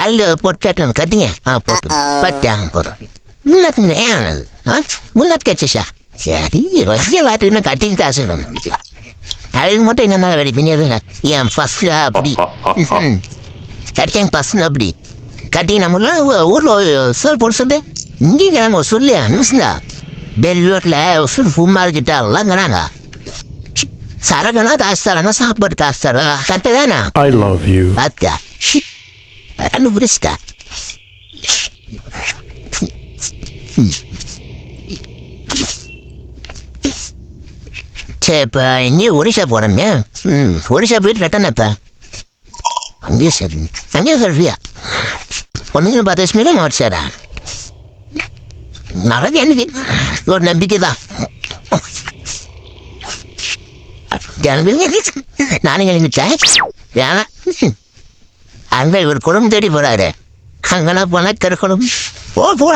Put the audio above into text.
காலையில் போட்டு கட்டிங்க போட்டு பட்டாங்க போதும் முன்னாடி ஏன் முன்னாடி கட்சிஷா சரி வசிய வாட்டுன்னு கட்டிங் காசு அதுக்கு மட்டும் என்னென்ன ரெடி பண்ணிடுங்க என் ஃபஸ்ட்டு அப்படி கட்டிங் பசங்க அப்படி கட்டி நம்மள ஊரில் சார் போட்டு சொல்லு இங்கே நாங்கள் சொல்லி அனுப்பிச்சுதா பெங்களூரில் சொல்லு பூமார்கிட்ட எல்லாங்கிறாங்க சரகனா காசு தராங்க சாப்பாடு காசு தராங்க கரெக்டு தானே I love you. பார்த்தா கண்டுபிடிச்சிட்டா சரி இப்போ எங்கேயும் ஒரிசா போகிறோமே ஒரிசா போயிட்டு ரிட்டர்ன் அங்கேயே சரி அங்கேயே சொல்றியா ஒன்றுங்க 10 வருஷமே மாறிச்சாரா நிறைய எனக்கு ஒரு நம்பிக்கை தான் நானும் நினைச்சேன் ஏன்னா அங்கே இவர் குடும்பம் தேடி போகிறாரு அங்கெல்லாம் போனால் கருக்கணும் போடா